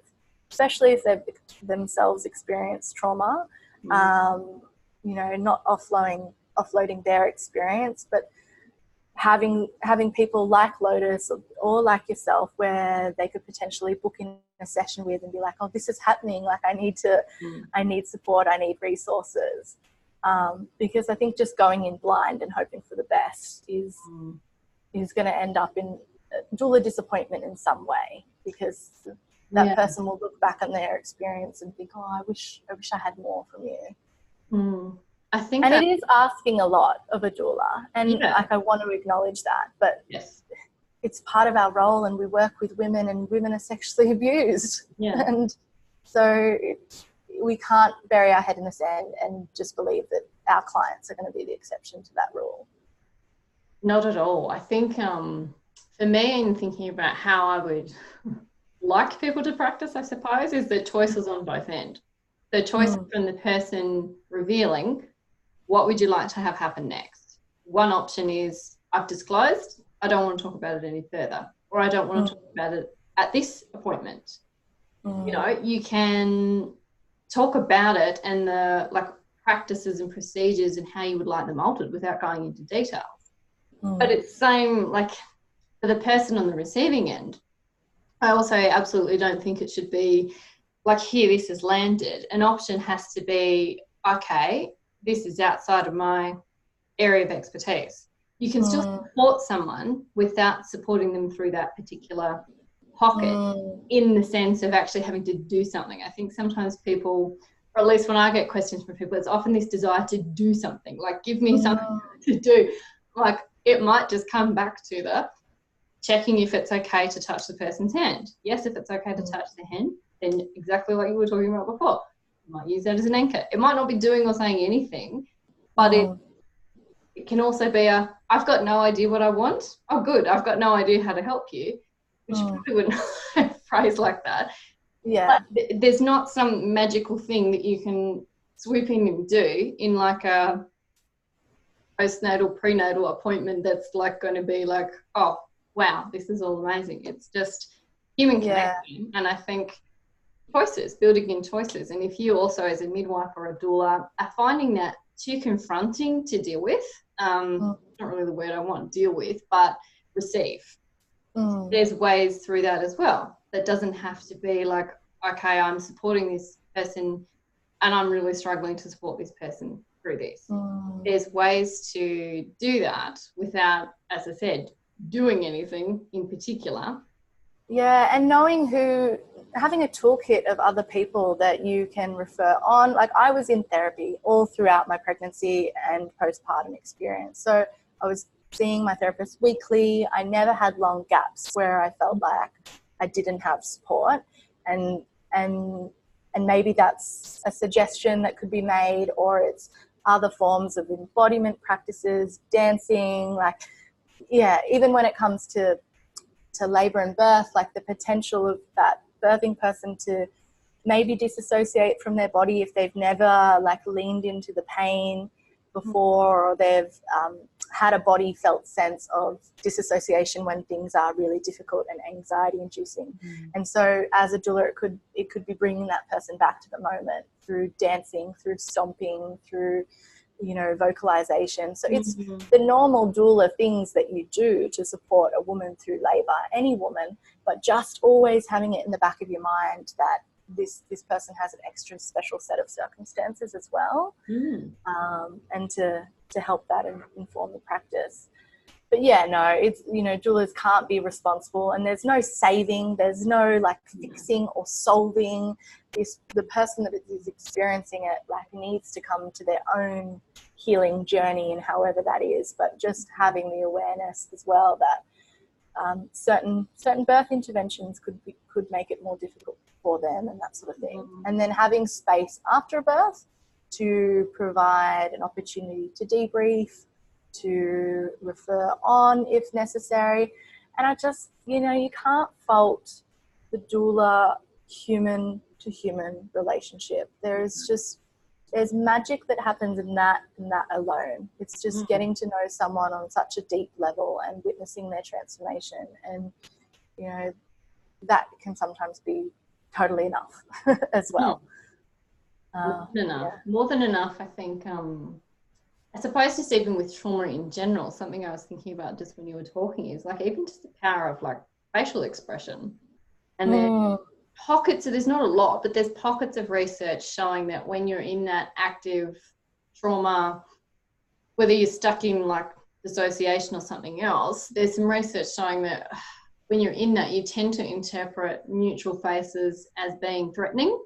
especially if they've themselves experienced trauma, you know, not offloading their experience, but having people like Lotus or like yourself, where they could potentially book in a session with and be like, oh, this is happening. Like I need support. I need resources. Because I think just going in blind and hoping for the best is going to end up in doula disappointment in some way, because that Yeah. person will look back on their experience and think, oh, I wish I had more from you. I think And that, it is asking a lot of a doula, and yeah. like I want to acknowledge that, but Yes. it's part of our role, and we work with women, and women are sexually abused. Yeah. And so we can't bury our head in the sand and just believe that our clients are going to be the exception to that rule. Not at all. I think for me, in thinking about how I would like people to practice, I suppose, is the choices on both ends. The choice from the person revealing, what would you like to have happen next? One option is, I've disclosed, I don't want to talk about it any further, or I don't want to talk about it at this appointment. You know, you can talk about it and the like practices and procedures and how you would like them altered without going into details. But it's same like for the person on the receiving end. I also absolutely don't think it should be like, here, this has landed. An option has to be, okay, this is outside of my area of expertise. You can still support someone without supporting them through that particular pocket in the sense of actually having to do something. I think sometimes people, or at least when I get questions from people, it's often this desire to do something, like give me something to do. Like it might just come back to the checking if it's okay to touch the person's hand. Yes, if it's okay to touch the hand, then exactly like you were talking about before, you might use that as an anchor. It might not be doing or saying anything, but it can also be a, I've got no idea what I want. Oh, good, I've got no idea how to help you, which you probably wouldn't phrase like that. Yeah. But there's not some magical thing that you can swoop in and do in like a postnatal, prenatal appointment that's like going to be like, oh, wow, this is all amazing. It's just human connection. And I think choices, building in choices. And if you also as a midwife or a doula are finding that too confronting to deal with, not really the word I want, deal with, but receive. There's ways through that as well. That doesn't have to be like, okay, I'm supporting this person and I'm really struggling to support this person through this. There's ways to do that without, as I said, doing anything in particular. Yeah, and knowing having a toolkit of other people that you can refer on. Like I was in therapy all throughout my pregnancy and postpartum experience. So I was seeing my therapist weekly. I never had long gaps where I felt like I didn't have support. And maybe that's a suggestion that could be made, or it's other forms of embodiment practices, dancing, like, yeah, even when it comes to labor and birth, like the potential of that birthing person to maybe disassociate from their body if they've never like leaned into the pain before, or they've had a body felt sense of disassociation when things are really difficult and anxiety inducing. And so as a doula, it could be bringing that person back to the moment through dancing, through stomping, through, you know, vocalization. So it's the normal doula things that you do to support a woman through labor, any woman, but just always having it in the back of your mind that this person has an extra special set of circumstances as well, and to help that and inform the practice. But yeah, no, it's, you know, doulas can't be responsible, and there's no saving, there's no like fixing or solving this. The person that is experiencing it like needs to come to their own healing journey, and however that is, but just having the awareness as well that certain birth interventions could make it more difficult for them and that sort of thing. And then having space after birth to provide an opportunity to debrief, to refer on if necessary. And I just, you know, you can't fault the doula human to human relationship. There's magic that happens in that alone. It's just getting to know someone on such a deep level and witnessing their transformation. And, you know, that can sometimes be totally enough as well. More than enough, I think. I suppose just even with trauma in general, something I was thinking about just when you were talking is like even just the power of like facial expression. And then pockets, so there's not a lot, but there's pockets of research showing that when you're in that active trauma, whether you're stuck in like dissociation or something else, there's some research showing that when you're in that, you tend to interpret neutral faces as being threatening.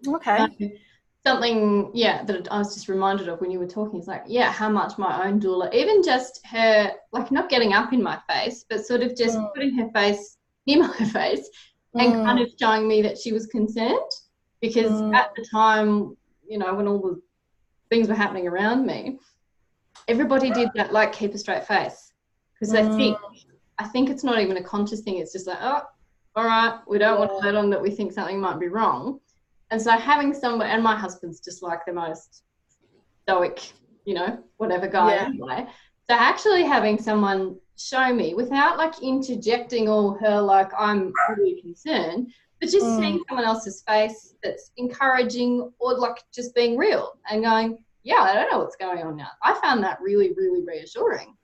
Okay. Something, that I was just reminded of when you were talking is like, how much my own doula, even just her, like not getting up in my face, but sort of just putting her face near my face and kind of showing me that she was concerned. Because at the time, when all the things were happening around me, everybody did that, like, keep a straight face. Because I think it's not even a conscious thing. It's just like, oh, all right, we don't want to let on that we think something might be wrong. And so having someone, and my husband's just like the most stoic, whatever guy anyway. So actually having someone show me without like interjecting all her, like, I'm really concerned, but just seeing someone else's face that's encouraging or like just being real and going, I don't know what's going on now. I found that really, really reassuring.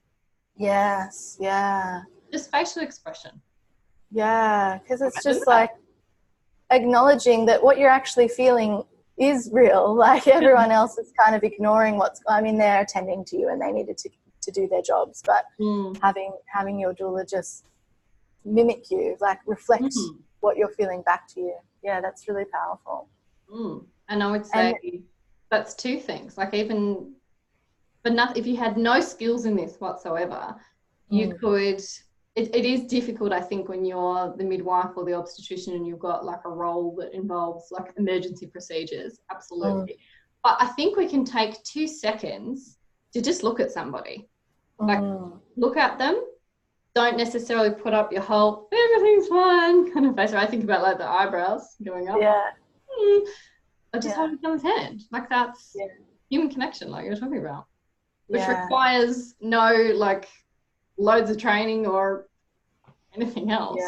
Yes. Yeah. Just facial expression. Yeah. Because it's just like acknowledging that what you're actually feeling is real. Like everyone else is kind of ignoring they're attending to you and they needed to do their jobs, but having your doula just mimic you, like reflect what you're feeling back to you. Yeah, that's really powerful. And I would say that's two things. Like even, but not, if you had no skills in this whatsoever, you could, it is difficult, I think, when you're the midwife or the obstetrician and you've got like a role that involves like emergency procedures. Absolutely. But I think we can take 2 seconds to just look at somebody. Like, look at them. Don't necessarily put up your whole everything's fine kind of face. I think about like the eyebrows going up. I just hold someone's hand. Like that's human connection, like you're talking about, which requires no like loads of training or anything else.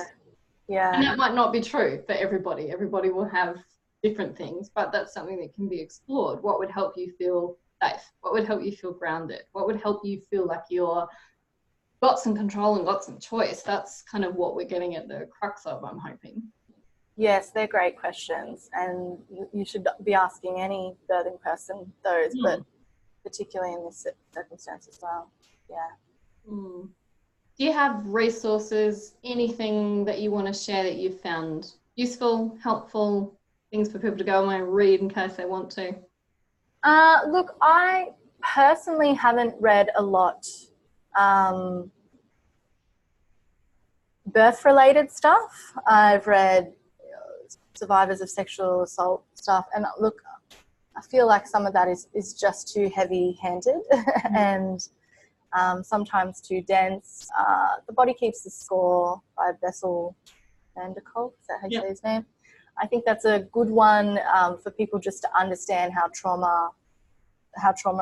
And that might not be true for everybody. Everybody will have different things, but that's something that can be explored. What would help you feel safe? What would help you feel grounded? What would help you feel like you're got some control and got some choice? That's kind of what we're getting at the crux of, I'm hoping. Yes, they're great questions, and you should be asking any birthing person those, but particularly in this circumstance as well. Do you have resources, anything that you want to share that you've found useful, helpful, things for people to go and read in case they want to? Look, I personally haven't read a lot birth-related stuff. I've read survivors of sexual assault stuff, and look, I feel like some of that is just too heavy-handed and sometimes too dense. The Body Keeps the Score by Bessel van der Kolk, is that how you say his name? I think that's a good one for people just to understand how trauma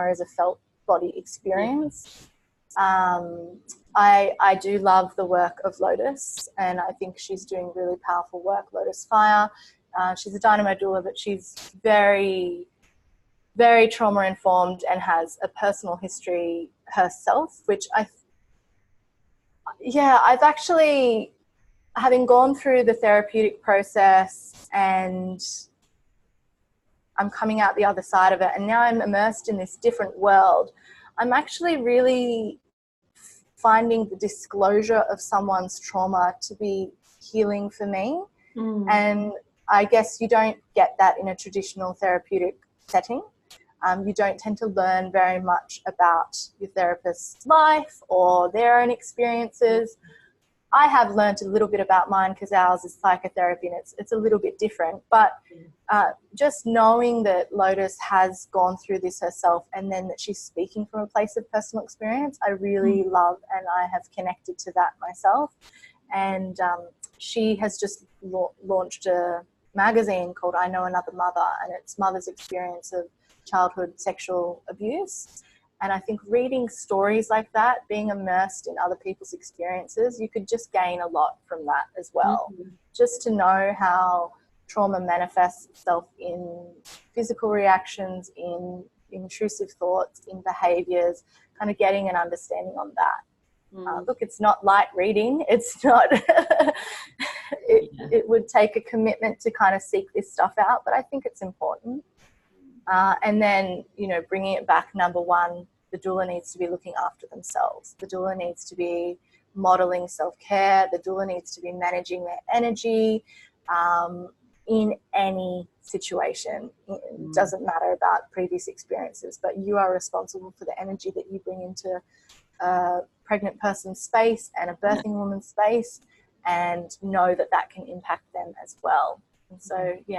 is a felt body experience. I do love the work of Lotus, and I think she's doing really powerful work. Lotus Fire. She's a Dynamo doula, but she's very, very trauma informed and has a personal history herself, which I've actually, having gone through the therapeutic process and I'm coming out the other side of it, and now I'm immersed in this different world, I'm actually really finding the disclosure of someone's trauma to be healing for me. And I guess you don't get that in a traditional therapeutic setting. You don't tend to learn very much about your therapist's life or their own experiences. I have learned a little bit about mine because ours is psychotherapy and it's a little bit different. But just knowing that Lotus has gone through this herself and then that she's speaking from a place of personal experience, I really love, and I have connected to that myself. And she has just launched a magazine called I Know Another Mother, and it's mothers' experience of childhood sexual abuse. And I think reading stories like that, being immersed in other people's experiences, you could just gain a lot from that as well. Just to know how trauma manifests itself in physical reactions, in intrusive thoughts, in behaviours, kind of getting an understanding on that. Look, it's not light reading. It's not, it would take a commitment to kind of seek this stuff out, but I think it's important. And then, bringing it back, number one, the doula needs to be looking after themselves. The doula needs to be modeling self-care. The doula needs to be managing their energy in any situation. It doesn't matter about previous experiences, but you are responsible for the energy that you bring into a pregnant person's space and a birthing woman's space, and know that that can impact them as well. And so, yeah,